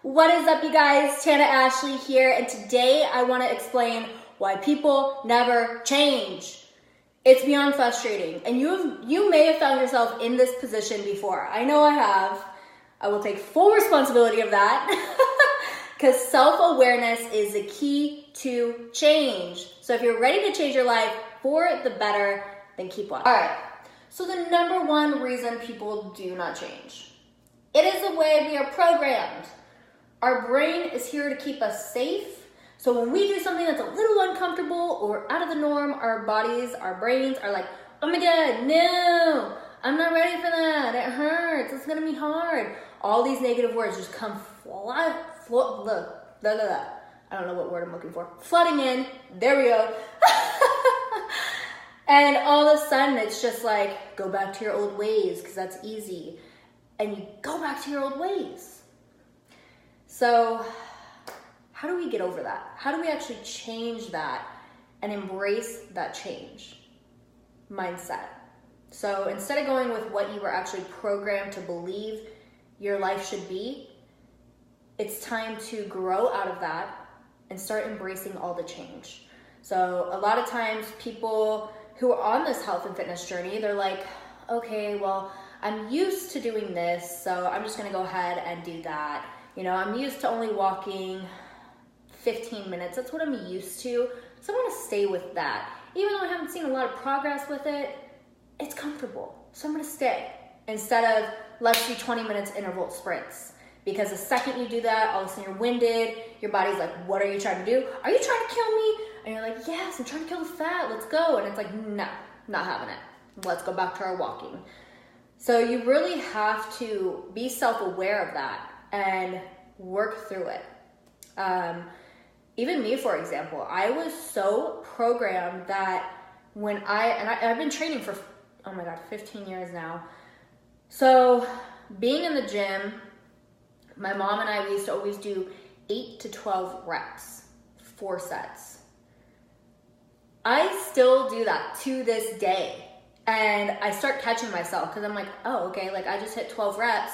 What is up, you guys? Tana Ashley here, and today I want to explain why people never change. It's beyond frustrating, and you may have found yourself in this position before. I know I have. I will take full responsibility of that because self-awareness is the key to change. So if you're ready to change your life for the better, then keep watching. All right, so the number one reason people do not change. It is the way we are programmed. Our brain is here to keep us safe. So when we do something that's a little uncomfortable or out of the norm, our bodies, our brains are like, oh my God, no, I'm not ready for that. It hurts. It's gonna be hard. All these negative words just come I don't know what word I'm looking for. Flooding in. There we go. And all of a sudden, it's just like, go back to your old ways because that's easy. And you go back to your old ways. So how do we get over that? How do we actually change that and embrace that change? Mindset. So instead of going with what you were actually programmed to believe your life should be, it's time to grow out of that and start embracing all the change. So a lot of times people who are on this health and fitness journey, they're like, okay, well, I'm used to doing this, so I'm just gonna go ahead and do that. You know, I'm used to only walking 15 minutes. That's what I'm used to. So I'm gonna stay with that. Even though I haven't seen a lot of progress with it, it's comfortable. So I'm gonna stay. Instead of, let's do 20 minutes interval sprints. Because the second you do that, all of a sudden you're winded. Your body's like, what are you trying to do? Are you trying to kill me? And you're like, yes, I'm trying to kill the fat. Let's go. And it's like, no, not having it. Let's go back to our walking. So you really have to be self-aware of that and work through it. Even me, for example, I was so programmed that when I've been training for, oh my God, 15 years now. So being in the gym, my mom and I, we used to always do 8 to 12 reps, 4 sets. I still do that to this day. And I start catching myself because I'm like, oh, okay, like I just hit 12 reps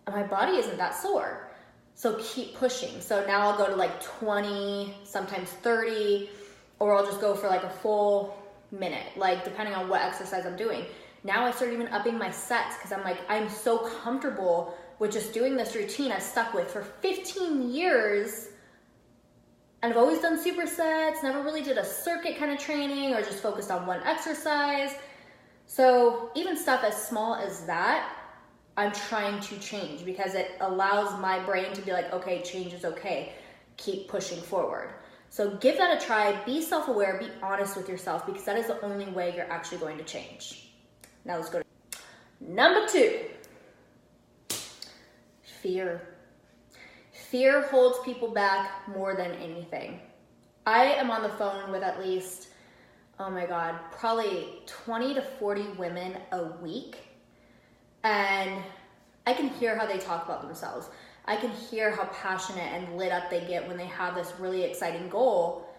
and my body isn't that sore. So keep pushing. So now I'll go to like 20, sometimes 30, or I'll just go for like a full minute, like depending on what exercise I'm doing. Now I start even upping my sets because I'm like, I'm so comfortable with just doing this routine I've stuck with for 15 years. And I've always done supersets, never really did a circuit kind of training or just focused on one exercise. So even stuff as small as that, I'm trying to change because it allows my brain to be like, okay, change is okay. Keep pushing forward. So give that a try, be self-aware, be honest with yourself because that is the only way you're actually going to change. Now let's go to number 2. Fear. Fear holds people back more than anything. I am on the phone with at least, oh my God, probably 20 to 40 women a week. And I can hear how they talk about themselves. I can hear how passionate and lit up they get when they have this really exciting goal.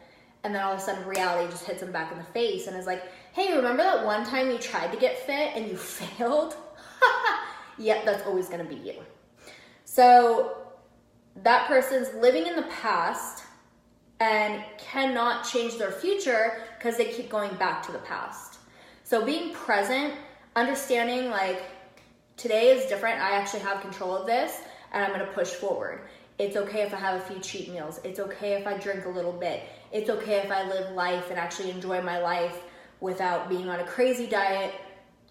And then all of a sudden reality just hits them back in the face and is like, hey, remember that one time you tried to get fit and you failed? Yep, that's always gonna be you. So that person's living in the past and cannot change their future because they keep going back to the past. So being present, understanding like today is different. I actually have control of this and I'm gonna push forward. It's okay if I have a few cheat meals. It's okay if I drink a little bit. It's okay if I live life and actually enjoy my life without being on a crazy diet,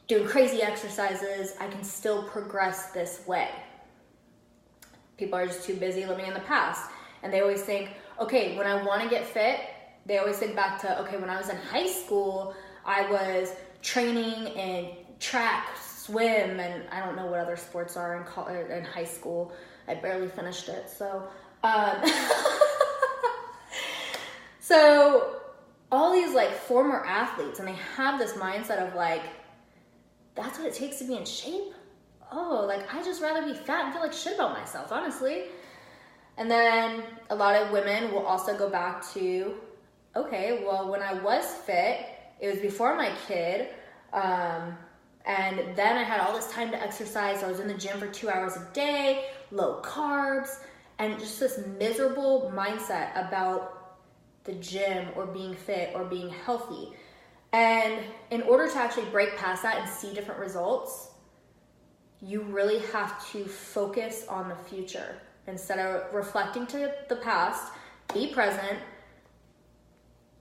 doing crazy exercises. I can still progress this way. People are just too busy living in the past. And they always think, okay, when I wanna get fit, they always think back to, okay, when I was in high school, I was training in track, swim, and I don't know what other sports are in high school. I barely finished it, so. So all these like former athletes, and they have this mindset of like, that's what it takes to be in shape? Oh, like I just rather be fat and feel like shit about myself, honestly. And then a lot of women will also go back to, okay, well, when I was fit, it was before my kid, and then I had all this time to exercise. I was in the gym for 2 hours a day, low carbs, and just this miserable mindset about the gym or being fit or being healthy. And in order to actually break past that and see different results, you really have to focus on the future instead of reflecting to the past. Be present,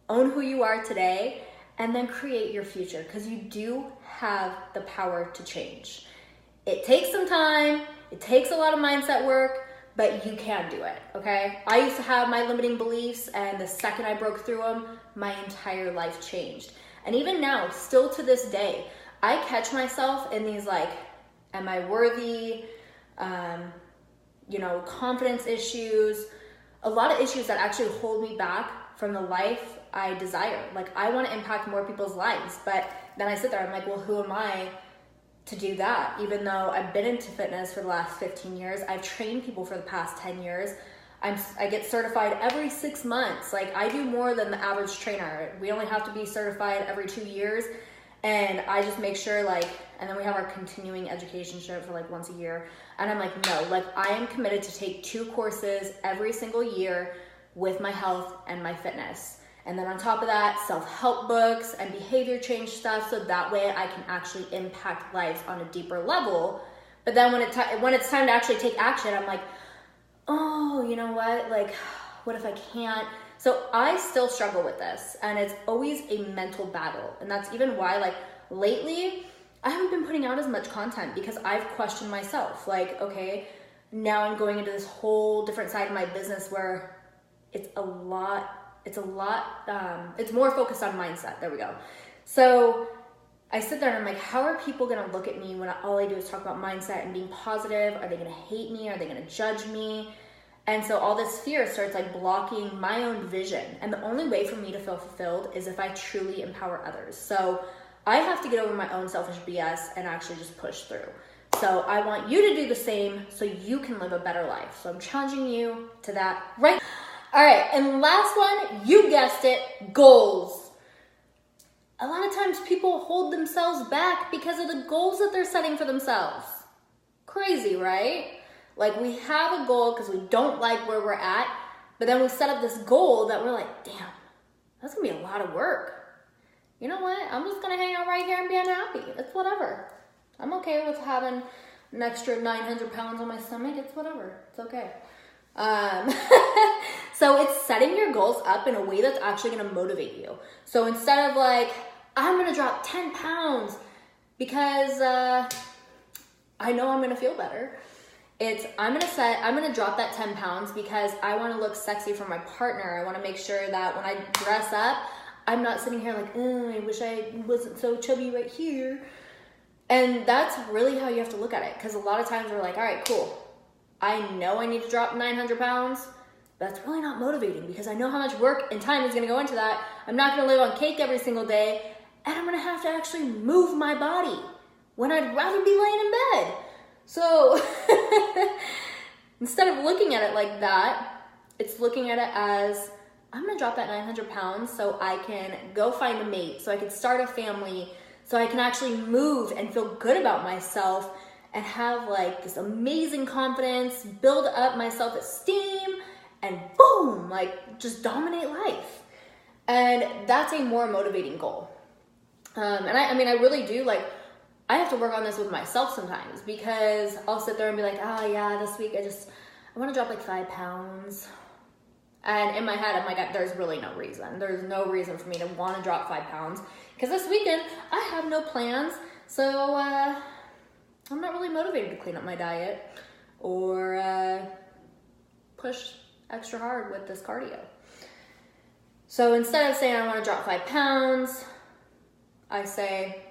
own who you are today, and then create your future, because you do have the power to change. It takes some time, it takes a lot of mindset work, but you can do it, okay? I used to have my limiting beliefs, and the second I broke through them, my entire life changed. And even now, still to this day, I catch myself in these like, am I worthy, confidence issues, a lot of issues that actually hold me back from the life I desire. Like, I want to impact more people's lives, but then I sit there, I'm like, well, who am I to do that? Even though I've been into fitness for the last 15 years, I've trained people for the past 10 years. I get certified every 6 months. Like, I do more than the average trainer. We only have to be certified every 2 years. And I just make sure, like, and then we have our continuing education ship for like once a year. And I'm like, no, like, I am committed to take 2 courses every single year with my health and my fitness. And then on top of that, self-help books and behavior change stuff, so that way I can actually impact lives on a deeper level. But then when it's time to actually take action, I'm like, oh, you know what? Like, what if I can't? So I still struggle with this, and it's always a mental battle. And that's even why, like, lately, I haven't been putting out as much content, because I've questioned myself. Like, okay, now I'm going into this whole different side of my business where it's more focused on mindset. There we go. So I sit there and I'm like, how are people going to look at me when all I do is talk about mindset and being positive? Are they going to hate me? Are they going to judge me? And so all this fear starts like blocking my own vision. And the only way for me to feel fulfilled is if I truly empower others. So I have to get over my own selfish BS and actually just push through. So I want you to do the same so you can live a better life. So I'm challenging you to that right. All right, and last one, you guessed it, goals. A lot of times people hold themselves back because of the goals that they're setting for themselves. Crazy, right? Like, we have a goal because we don't like where we're at, but then we set up this goal that we're like, damn, that's gonna be a lot of work. You know what? I'm just gonna hang out right here and be unhappy. It's whatever. I'm okay with having an extra 900 pounds on my stomach. It's whatever. It's okay. So it's setting your goals up in a way that's actually going to motivate you. So instead of like, I'm going to drop 10 pounds because I know I'm going to feel better. It's, I'm going to drop that 10 pounds because I want to look sexy for my partner. I want to make sure that when I dress up, I'm not sitting here like, I wish I wasn't so chubby right here. And that's really how you have to look at it. Because a lot of times we're like, all right, cool. I know I need to drop 900 pounds. That's really not motivating because I know how much work and time is going to go into that. I'm not going to live on cake every single day. And I'm going to have to actually move my body when I'd rather be laying in bed. So instead of looking at it like that, it's looking at it as, I'm going to drop that 900 pounds so I can go find a mate, so I can start a family, so I can actually move and feel good about myself and have like this amazing confidence, build up my self-esteem, and boom, like just dominate life. And that's a more motivating goal. And I really do, like, I have to work on this with myself sometimes because I'll sit there and be like, oh yeah, this week I want to drop like 5 pounds. And in my head, I'm like, there's really no reason. There's no reason for me to want to drop 5 pounds because this weekend I have no plans. So I'm not really motivated to clean up my diet or push extra hard with this cardio. So instead of saying I want to drop 5 pounds, I say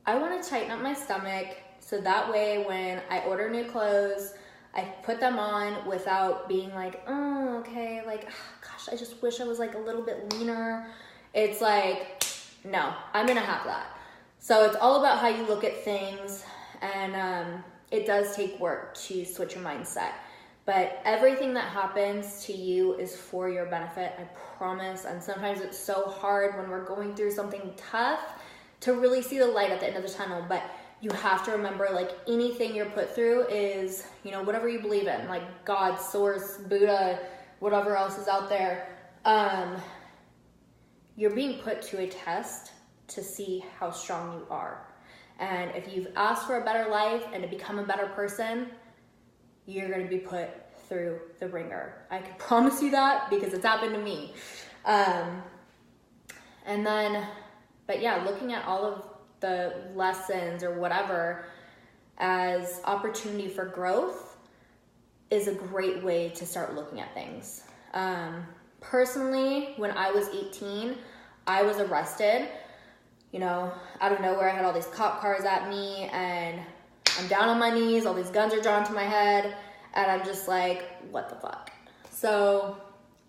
I want to tighten up my stomach so that way when I order new clothes, I put them on without being like, oh, okay, like, gosh, I just wish I was like a little bit leaner. It's like, no, I'm going to have that. So it's all about how you look at things, and it does take work to switch your mindset. But everything that happens to you is for your benefit, I promise. And sometimes it's so hard when we're going through something tough to really see the light at the end of the tunnel. But you have to remember, like, anything you're put through is, you know, whatever you believe in, like God, source, Buddha, whatever else is out there. You're being put to a test to see how strong you are. And if you've asked for a better life and to become a better person, you're going to be put through the ringer. I can promise you that because it's happened to me. But yeah, looking at all of the lessons or whatever as opportunity for growth is a great way to start looking at things. Personally, when I was 18, I was arrested. You know, out of nowhere, I had all these cop cars at me, and I'm down on my knees, all these guns are drawn to my head, and I'm just like, what the fuck? So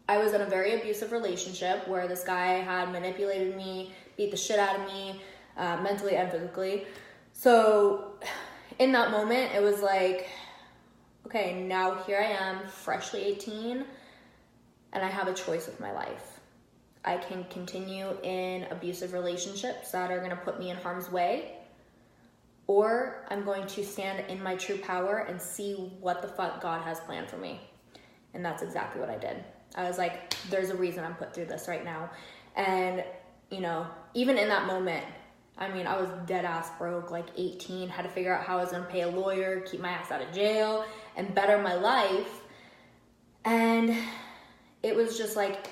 I was in a very abusive relationship where this guy had manipulated me, beat the shit out of me, mentally and physically. So in that moment, it was like, okay, now here I am, freshly 18, and I have a choice with my life. I can continue in abusive relationships that are going to put me in harm's way, or I'm going to stand in my true power and see what the fuck God has planned for me. And that's exactly what I did. I was like, there's a reason I'm put through this right now. And, you know, even in that moment, I mean, I was dead ass broke, like 18, had to figure out how I was going to pay a lawyer, keep my ass out of jail, and better my life. And it was just like,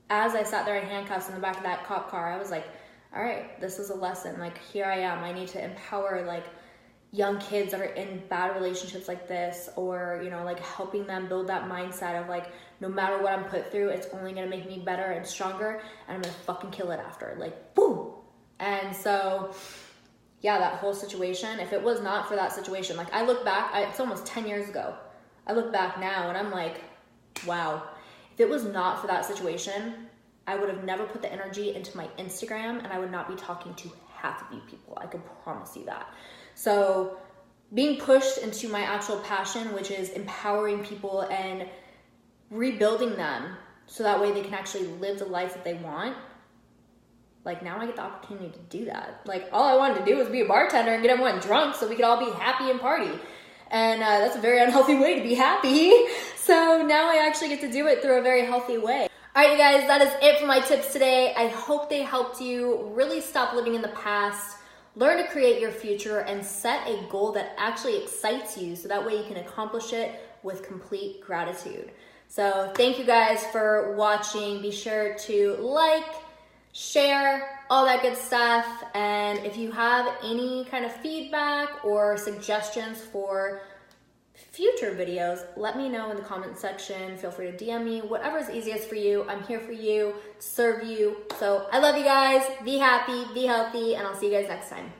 as I sat there in handcuffs in the back of that cop car, I was like, all right, this is a lesson. Like, here I am. I need to empower, like, young kids that are in bad relationships like this, or, you know, like, helping them build that mindset of, like, no matter what I'm put through, it's only going to make me better and stronger, and I'm going to fucking kill it after. Like, boom. And so, yeah, that whole situation, if it was not for that situation, like, I look back, it's almost 10 years ago. I look back now, and I'm like, wow. If it was not for that situation, I would have never put the energy into my Instagram, and I would not be talking to half of you people. I can promise you that. So being pushed into my actual passion, which is empowering people and rebuilding them so that way they can actually live the life that they want. Like, now I get the opportunity to do that. Like, all I wanted to do was be a bartender and get everyone drunk so we could all be happy and party. And that's a very unhealthy way to be happy. So now I actually get to do it through a very healthy way. All right, you guys, that is it for my tips today. I hope they helped you really stop living in the past, learn to create your future, and set a goal that actually excites you so that way you can accomplish it with complete gratitude. So thank you guys for watching. Be sure to like, share, all that good stuff. And if you have any kind of feedback or suggestions for future videos, let me know in the comment section. Feel free to DM me, whatever is easiest for you. I'm here for you, to serve you. So I love you guys. Be happy, be healthy, and I'll see you guys next time.